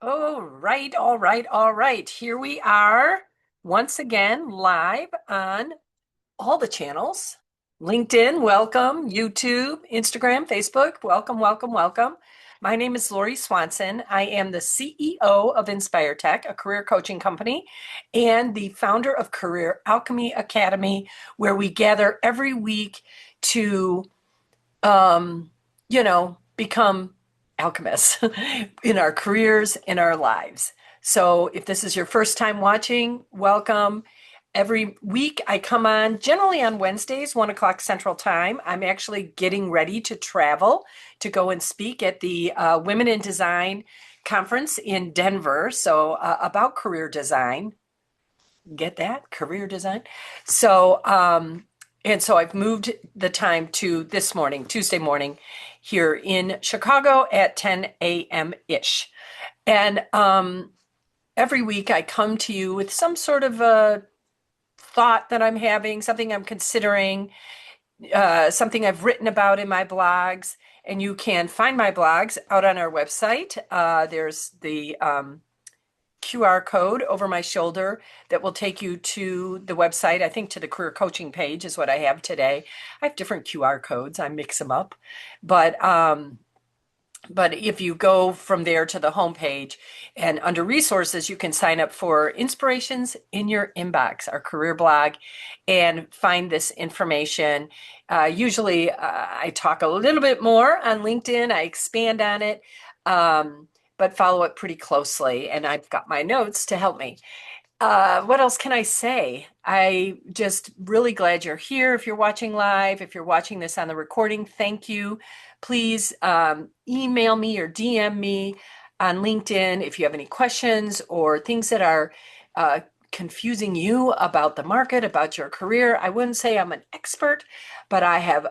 All right. Here we are once again live on all the channels. LinkedIn, welcome. YouTube, Instagram, Facebook, welcome. My name is Lori Swanson. I am the CEO of Inspire Tech, a career coaching company, and the founder of Career Alchemy Academy, where we gather every week to become alchemists in our careers, in our lives. So if this is your first time watching, welcome. Every week I come on, generally on Wednesdays, 1 o'clock Central Time. I'm actually getting ready to travel to go and speak at the Women in Design conference in Denver. So about career design. Get that? Career design. So I've moved the time to this morning, Tuesday morning, here in Chicago at 10 a.m. ish. And every week I come to you with some sort of a thought that I'm having, something I'm considering, something I've written about in my blogs. And you can find my blogs out on our website. There's the QR code over my shoulder that will take you to the website. I think to the career coaching page is what I have today. I have different QR codes. I mix them up. But if you go from there to the homepage and under resources, you can sign up for Inspirations in Your Inbox, our career blog, and find this information. Usually I talk a little bit more on LinkedIn. I expand on it. But follow it pretty closely. And I've got my notes to help me. What else can I say? I just really glad you're here. If you're watching live, if you're watching this on the recording, thank you. Please email me or DM me on LinkedIn if you have any questions or things that are confusing you about the market, about your career. I wouldn't say I'm an expert, but I have,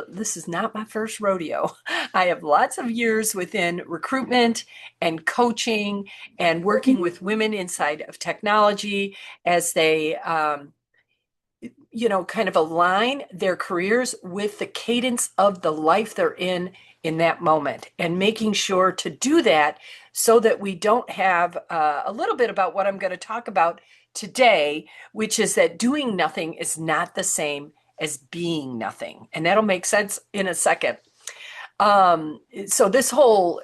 this is not my first rodeo. I have lots of years within recruitment and coaching and working with women inside of technology as they, kind of align their careers with the cadence of the life they're in that moment, and making sure to do that so that we don't have a little bit about what I'm going to talk about today, which is that doing nothing is not the same as being nothing. And that'll make sense in a second. So this whole,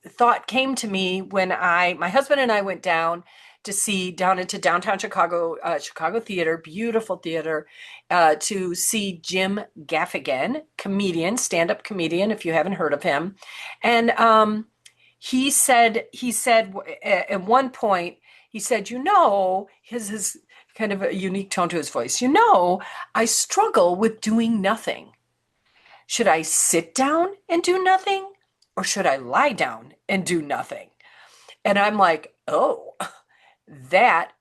thought came to me when my husband and I went down to see down into downtown Chicago, Chicago Theater, beautiful theater, to see Jim Gaffigan, comedian, stand-up comedian, if you haven't heard of him. And he said at one point, he said, his kind of a unique tone to his voice, I struggle with doing nothing. Should I sit down and do nothing? Or should I lie down and do nothing? And I'm like, oh, that,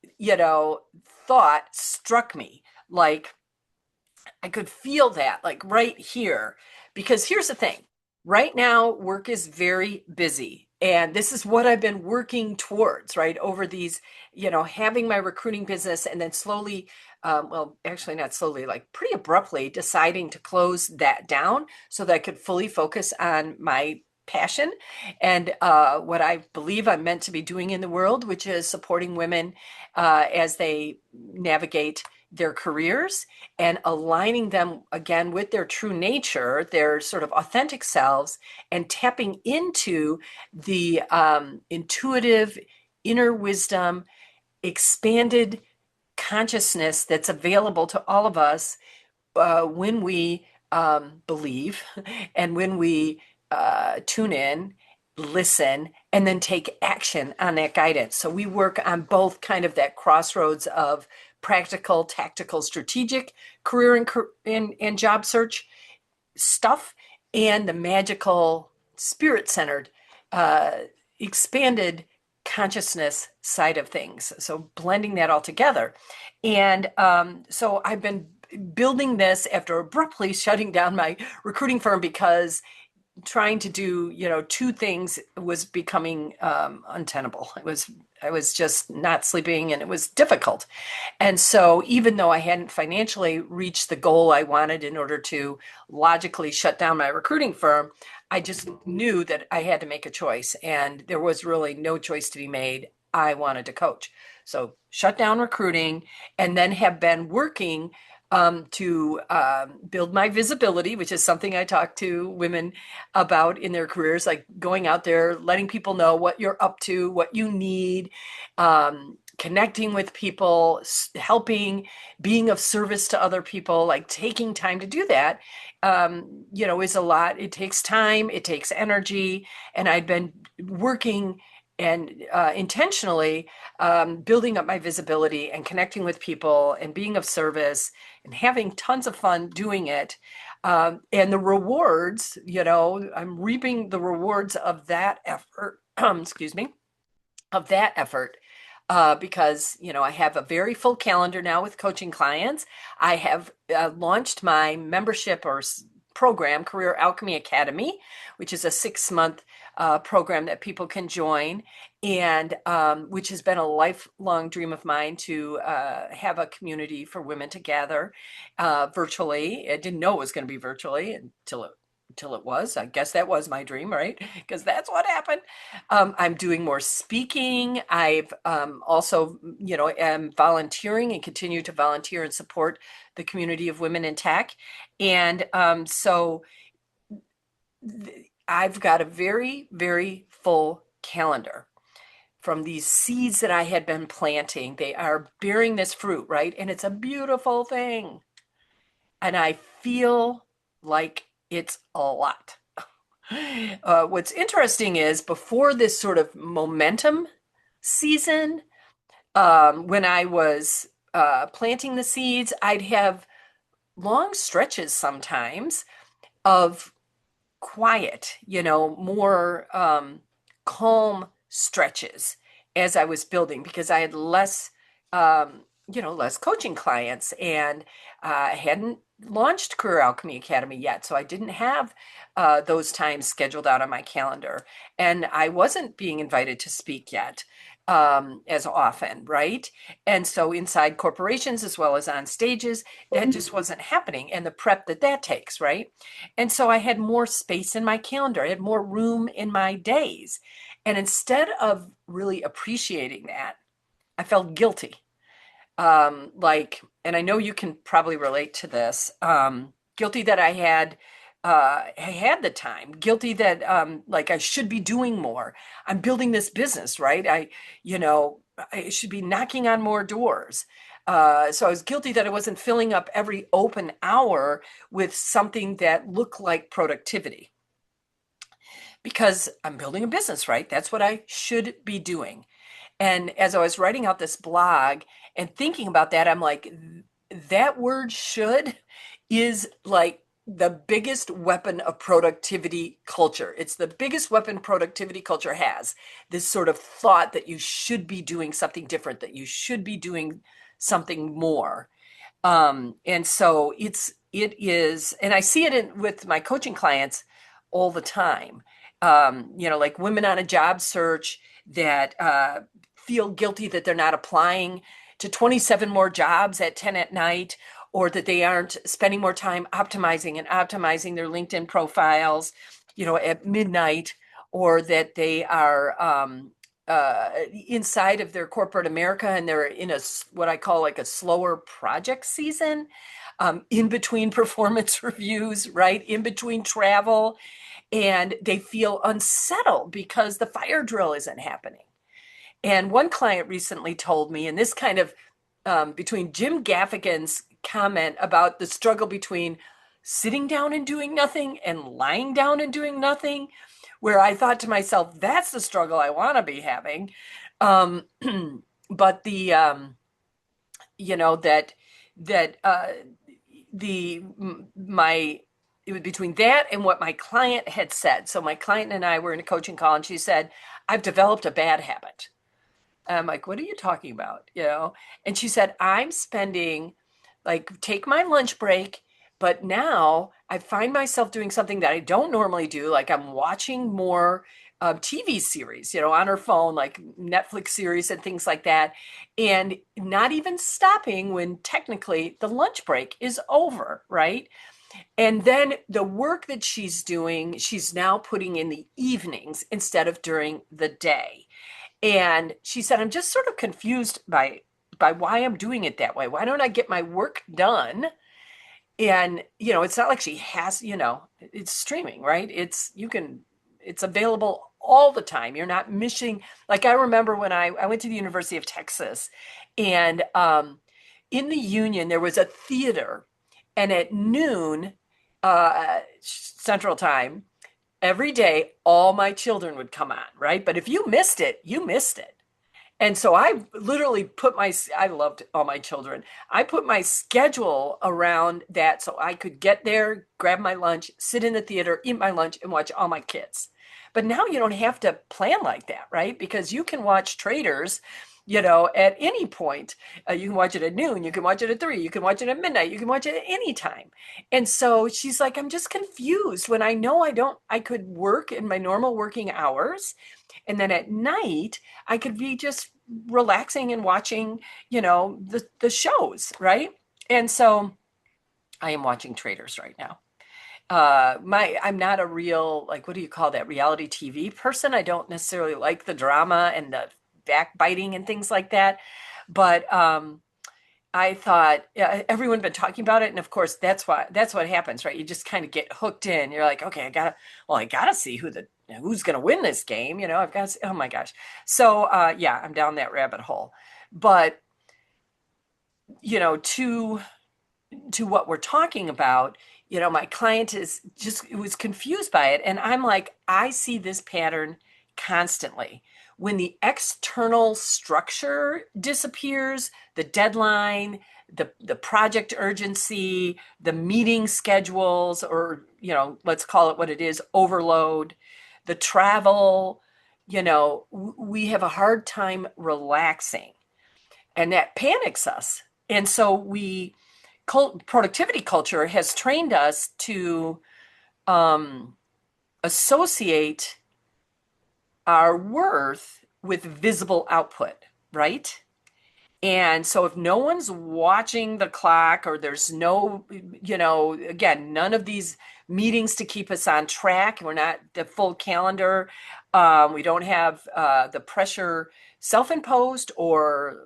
thought struck me. Like I could feel that like right here. Because here's the thing. Right now, work is very busy. And this is what I've been working towards, right? Over these, having my recruiting business and then slowly, well, actually not slowly, like pretty abruptly deciding to close that down so that I could fully focus on my passion and what I believe I'm meant to be doing in the world, which is supporting women as they navigate their careers and aligning them again with their true nature, their sort of authentic selves, and tapping into the intuitive inner wisdom, expanded consciousness that's available to all of us when we believe and when we tune in, listen, and then take action on that guidance. So we work on both kind of that crossroads of practical, tactical, strategic career and job search stuff, and the magical, spirit-centered, expanded consciousness side of things. So blending that all together. And so I've been building this after abruptly shutting down my recruiting firm because trying to do, two things was becoming untenable. I was just not sleeping and it was difficult. And so even though I hadn't financially reached the goal I wanted in order to logically shut down my recruiting firm, I just knew that I had to make a choice, and there was really no choice to be made. I wanted to coach. So shut down recruiting and then have been working to build my visibility, which is something I talk to women about in their careers, like going out there, letting people know what you're up to, what you need, connecting with people, helping, being of service to other people, like taking time to do that, is a lot. It takes time, it takes energy. And I'd been working and intentionally building up my visibility and connecting with people and being of service and having tons of fun doing it. And the rewards, I'm reaping the rewards of that effort, excuse me, of that effort. Because I have a very full calendar now with coaching clients. I have launched my membership or program, Career Alchemy Academy, which is a 6-month program that people can join, and which has been a lifelong dream of mine to have a community for women to gather virtually. I didn't know it was going to be virtually until it was. I guess that was my dream, right? Because that's what happened. I'm doing more speaking. I've also, am volunteering and continue to volunteer and support the community of women in tech. And so I've got a very, very full calendar from these seeds that I had been planting. They are bearing this fruit, right? And it's a beautiful thing. And I feel like it's a lot. What's interesting is before this sort of momentum season, when I was planting the seeds, I'd have long stretches sometimes of quiet, more calm stretches as I was building because I had less coaching clients, and I hadn't launched Career Alchemy Academy yet. So I didn't have those times scheduled out on my calendar. And I wasn't being invited to speak yet as often, right? And so inside corporations as well as on stages, that just wasn't happening. And the prep that takes, right? And so I had more space in my calendar, I had more room in my days. And instead of really appreciating that, I felt guilty. And I know you can probably relate to this. Guilty that I had the time. Guilty that like I should be doing more. I'm building this business, right? I should be knocking on more doors. So I was guilty that I wasn't filling up every open hour with something that looked like productivity. Because I'm building a business, right? That's what I should be doing. And as I was writing out this blog and thinking about that, I'm like, that word should is like the biggest weapon of productivity culture. It's the biggest weapon productivity culture has. This sort of thought that you should be doing something different, that you should be doing something more. And so it is, and I see it with my coaching clients all the time. Like women on a job search that feel guilty that they're not applying to 27 more jobs at 10 at night, or that they aren't spending more time optimizing their LinkedIn profiles, at midnight, or that they are inside of their corporate America and they're in what I call like a slower project season, in between performance reviews, right? In between travel. And they feel unsettled because the fire drill isn't happening. And one client recently told me, and this kind of between Jim Gaffigan's comment about the struggle between sitting down and doing nothing and lying down and doing nothing, where I thought to myself, that's the struggle I want to be having. But it was between that and what my client had said. So my client and I were in a coaching call, and she said, I've developed a bad habit. I'm like, what are you talking about? And she said, I'm spending, like, take my lunch break, but now I find myself doing something that I don't normally do. Like I'm watching more TV series, on her phone, like Netflix series and things like that. And not even stopping when technically the lunch break is over, right? And then the work that she's doing, she's now putting in the evenings instead of during the day. And she said, I'm just sort of confused by why I'm doing it that way. Why don't I get my work done? And, it's not like she has, it's streaming, right? It's available all the time. You're not missing. Like I remember when I went to the University of Texas, and in the Union, there was a theater, and at noon, Central Time, every day, all my children would come on, right? But if you missed it, you missed it. And so I literally I loved all my children. I put my schedule around that so I could get there, grab my lunch, sit in the theater, eat my lunch, and watch all my kids. But now you don't have to plan like that, right? Because you can watch Traders, at any point. You can watch it at noon, you can watch it at 3, you can watch it at midnight, you can watch it at any time. And so she's like, I'm just confused when I know I could work in my normal working hours. And then at night, I could be just relaxing and watching, the shows, right? And so I am watching Traders right now. I'm not a real, like, what do you call that, reality TV person. I don't necessarily like the drama and the backbiting and things like that. But I thought, yeah, everyone been talking about it, and of course that's what happens, right? You just kind of get hooked in. You're like, okay, I gotta see who's gonna win this game. I've got to see, oh my gosh. So yeah, I'm down that rabbit hole. But to what we're talking about, my client was confused by it. And I'm like, I see this pattern constantly. When the external structure disappears, the deadline, the project urgency, the meeting schedules, or, let's call it what it is, overload, the travel, we have a hard time relaxing, and that panics us. And so productivity culture has trained us to associate our worth with visible output, right? And so if no one's watching the clock, or there's no, again, none of these meetings to keep us on track, we're not the full calendar, we don't have the pressure self-imposed or,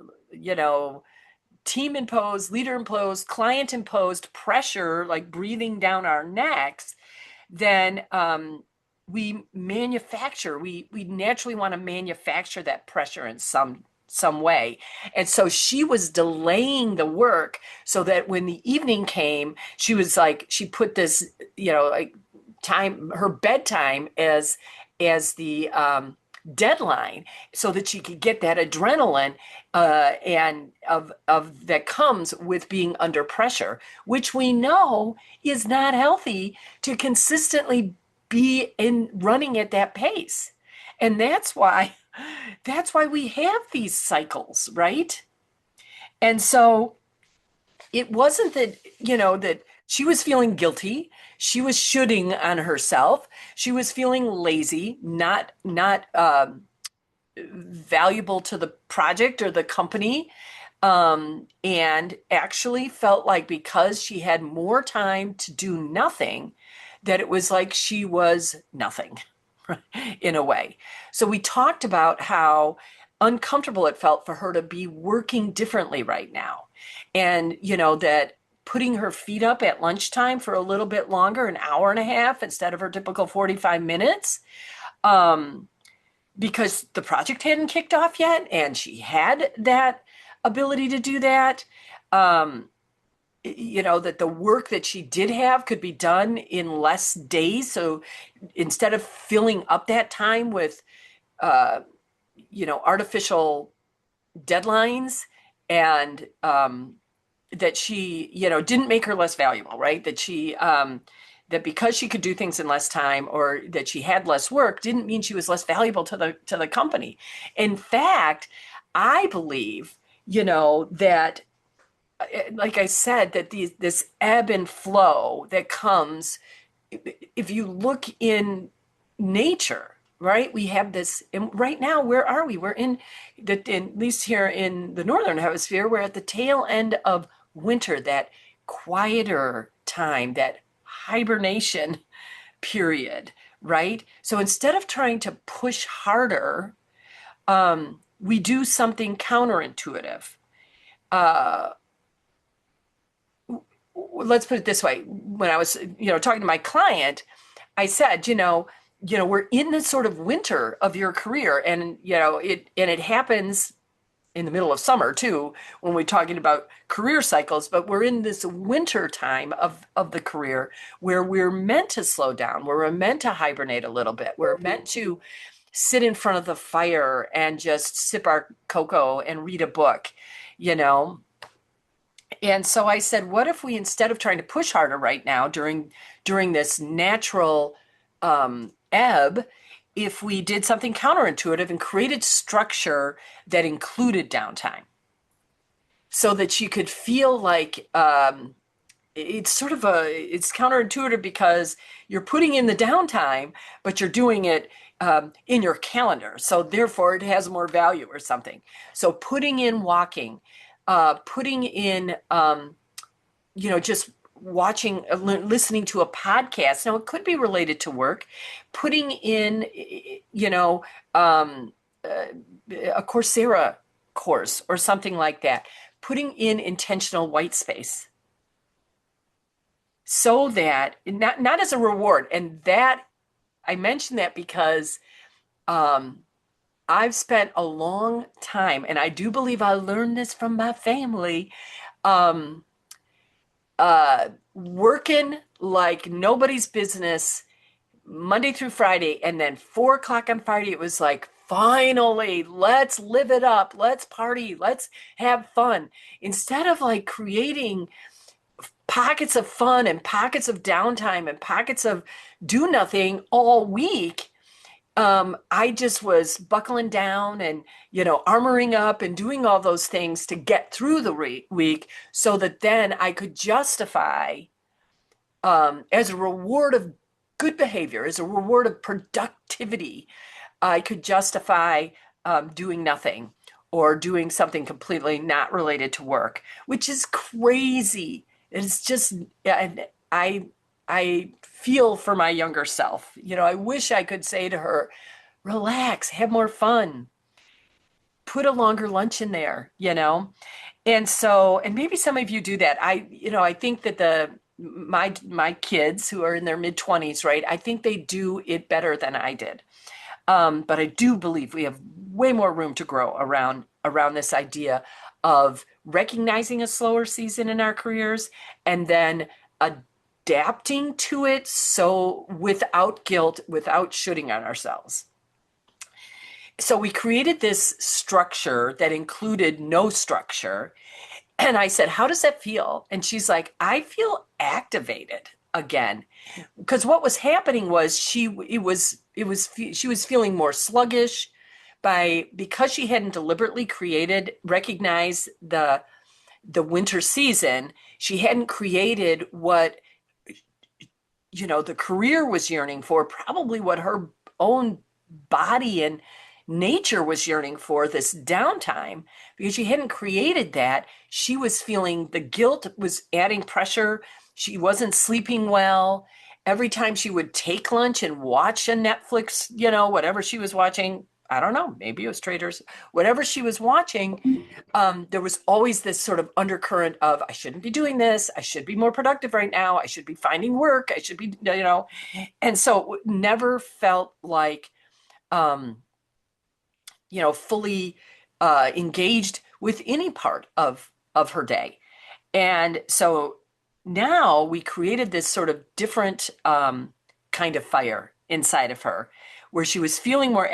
team imposed, leader imposed, client imposed pressure, like breathing down our necks, then we naturally want to manufacture that pressure in some way. And so she was delaying the work so that when the evening came, she was like, she put this, like her bedtime as the deadline, so that she could get that adrenaline and of that comes with being under pressure, which we know is not healthy to consistently be in running at that pace. And that's why we have these cycles, right? And so it wasn't that, that she was feeling guilty. She was shooting on herself. She was feeling lazy, not valuable to the project or the company, and actually felt like because she had more time to do nothing, that it was like she was nothing in a way. So we talked about how uncomfortable it felt for her to be working differently right now. And, that putting her feet up at lunchtime for a little bit longer, an hour and a half instead of her typical 45 minutes, because the project hadn't kicked off yet and she had that ability to do that. That the work that she did have could be done in less days. So instead of filling up that time with, artificial deadlines, and that she, didn't make her less valuable, right? That she, that because she could do things in less time, or that she had less work, didn't mean she was less valuable to the company. In fact, I believe, that, like I said, that this ebb and flow that comes, if you look in nature, right? We have this, and right now, where are we? We're at least here in the northern hemisphere, we're at the tail end of winter, that quieter time, that hibernation period, right? So instead of trying to push harder, we do something counterintuitive. Uh, let's put it this way. When I was, talking to my client, I said, we're in this sort of winter of your career, and it happens in the middle of summer too, when we're talking about career cycles, but we're in this winter time of the career where we're meant to slow down. We're meant to hibernate a little bit. We're meant to sit in front of the fire and just sip our cocoa and read a book, you know? And so I said, what if we, instead of trying to push harder right now during this natural ebb, if we did something counterintuitive and created structure that included downtime so that she could feel like it's counterintuitive because you're putting in the downtime, but you're doing it in your calendar. So therefore it has more value or something. So putting in walking, putting in, just watching, listening to a podcast. Now, it could be related to work, putting in, a Coursera course or something like that, putting in intentional white space so that not as a reward. And that I mention that because I've spent a long time, and I do believe I learned this from my family, working like nobody's business Monday through Friday, and then 4 o'clock on Friday, it was like, finally, let's live it up. Let's party. Let's have fun. Instead of like creating pockets of fun and pockets of downtime and pockets of do nothing all week, I just was buckling down and, armoring up and doing all those things to get through the week so that then I could justify, as a reward of good behavior, as a reward of productivity, I could justify doing nothing or doing something completely not related to work, which is crazy. It's just, I feel for my younger self. I wish I could say to her, relax, have more fun, put a longer lunch in there, and maybe some of you do that. I think that my kids who are in their mid-20s, right? I think they do it better than I did. But I do believe we have way more room to grow around this idea of recognizing a slower season in our careers and then adapting to it, so without guilt, without shooting on ourselves. So we created this structure that included no structure. And I said, how does that feel? And she's like, I feel activated again. Because what was happening was she was feeling more sluggish because she hadn't deliberately recognized the winter season. She hadn't created what the career was yearning for, probably what her own body and nature was yearning for, this downtime. Because she hadn't created that, she was feeling the guilt was adding pressure. She wasn't sleeping well. Every time she would take lunch and watch a Netflix, whatever she was watching, I don't know, maybe it was Traders, whatever she was watching, there was always this sort of undercurrent of, I shouldn't be doing this. I should be more productive right now. I should be finding work. I should be, and so it never felt like, fully engaged with any part of her day. And so now we created this sort of different kind of fire inside of her, where she was feeling more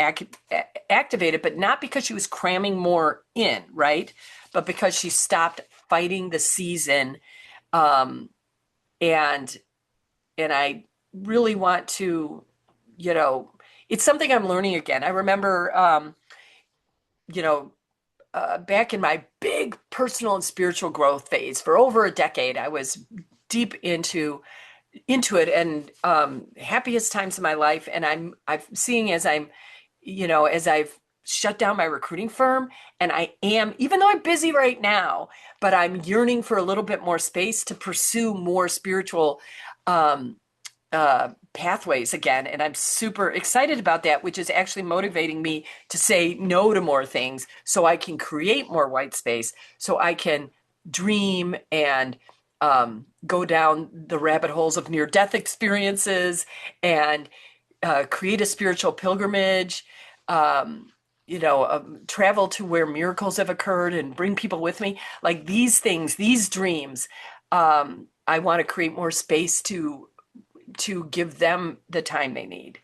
activated, but not because she was cramming more in, right? But because she stopped fighting the season. And I really want to, it's something I'm learning again. I remember, back in my big personal and spiritual growth phase for over a decade, I was deep into it and happiest times of my life. And I'm seeing as I've shut down my recruiting firm, and I am, even though I'm busy right now, but I'm yearning for a little bit more space to pursue more spiritual um, pathways again. And I'm super excited about that, which is actually motivating me to say no to more things so I can create more white space, so I can dream and go down the rabbit holes of near death experiences and create a spiritual pilgrimage. Um, travel to where miracles have occurred and bring people with me. Like these things, these dreams, I want to create more space to give them the time they need.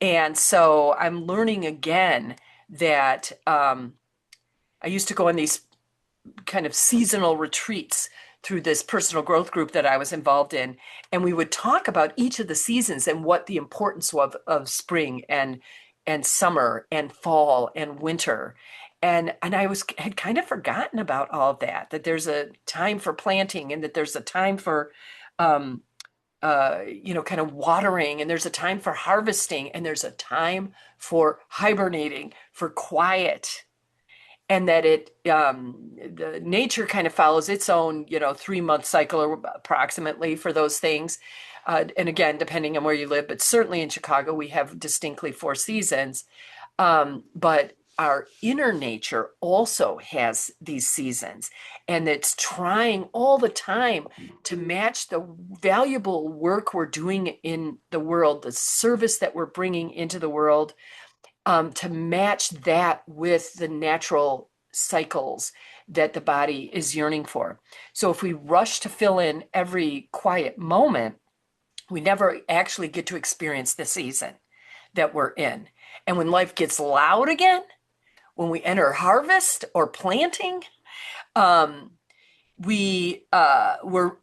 And so I'm learning again that I used to go on these kind of seasonal retreats through this personal growth group that I was involved in. And we would talk about each of the seasons and what the importance of spring and summer and fall and winter. And I had kind of forgotten about all of that, that there's a time for planting and that there's a time for um, kind of watering, and there's a time for harvesting, and there's a time for hibernating, for quiet, and that the nature kind of follows its own, 3 month cycle or approximately for those things. And again, depending on where you live, but certainly in Chicago, we have distinctly 4 seasons. But our inner nature also has these seasons, and it's trying all the time to match the valuable work we're doing in the world, the service that we're bringing into the world, to match that with the natural cycles that the body is yearning for. So if we rush to fill in every quiet moment, we never actually get to experience the season that we're in. And when life gets loud again, when we enter harvest or planting, um, we we're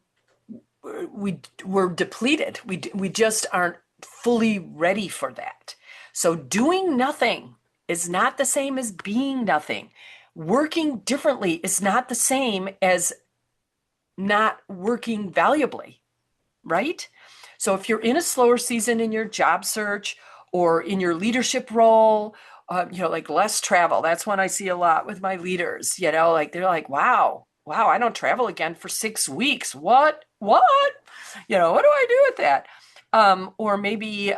depleted. We just aren't fully ready for that. So doing nothing is not the same as being nothing. Working differently is not the same as not working valuably, right? So if you're in a slower season in your job search or in your leadership role, like less travel. That's one I see a lot with my leaders, like they're like, wow, I don't travel again for 6 weeks. What? What? What do I do with that? Or maybe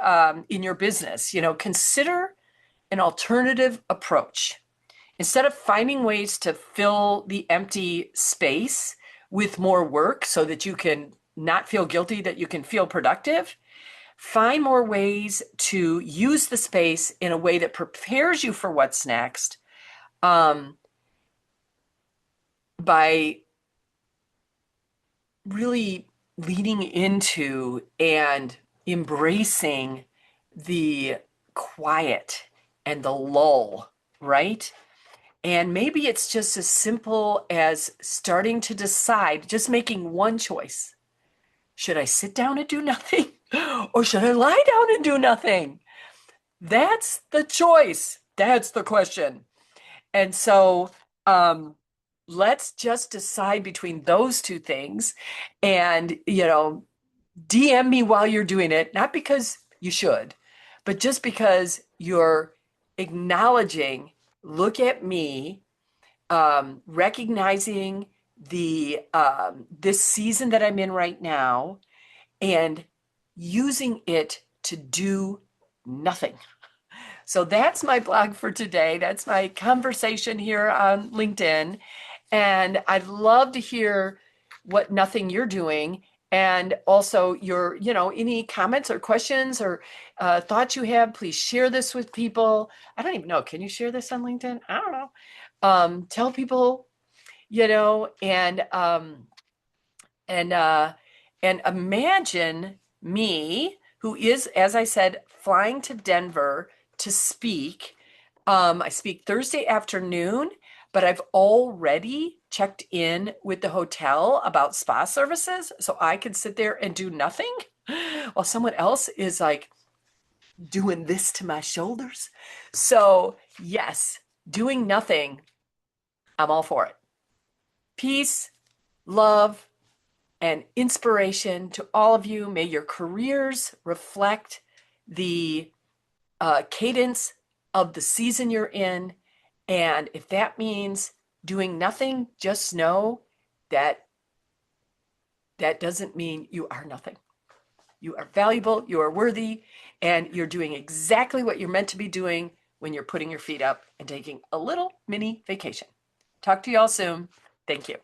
in your business, consider an alternative approach. Instead of finding ways to fill the empty space with more work so that you can not feel guilty, that you can feel productive, find more ways to use the space in a way that prepares you for what's next, by really leaning into and embracing the quiet and the lull, right? And maybe it's just as simple as starting to decide, just making one choice. Should I sit down and do nothing? Or should I lie down and do nothing? That's the choice. That's the question. And so let's just decide between those two things and, DM me while you're doing it, not because you should, but just because you're acknowledging, look at me, recognizing the this season that I'm in right now and using it to do nothing. So that's my blog for today. That's my conversation here on LinkedIn. And I'd love to hear what nothing you're doing. And also your, any comments or questions or thoughts you have, please share this with people. I don't even know. Can you share this on LinkedIn? I don't know. Tell people, and imagine me, who is, as I said, flying to Denver to speak. I speak Thursday afternoon, but I've already checked in with the hotel about spa services, so I can sit there and do nothing while someone else is like doing this to my shoulders. So yes, doing nothing, I'm all for it. Peace, love, and inspiration to all of you. May your careers reflect the cadence of the season you're in. And if that means doing nothing, just know that that doesn't mean you are nothing. You are valuable, you are worthy, and you're doing exactly what you're meant to be doing when you're putting your feet up and taking a little mini vacation. Talk to y'all soon. Thank you.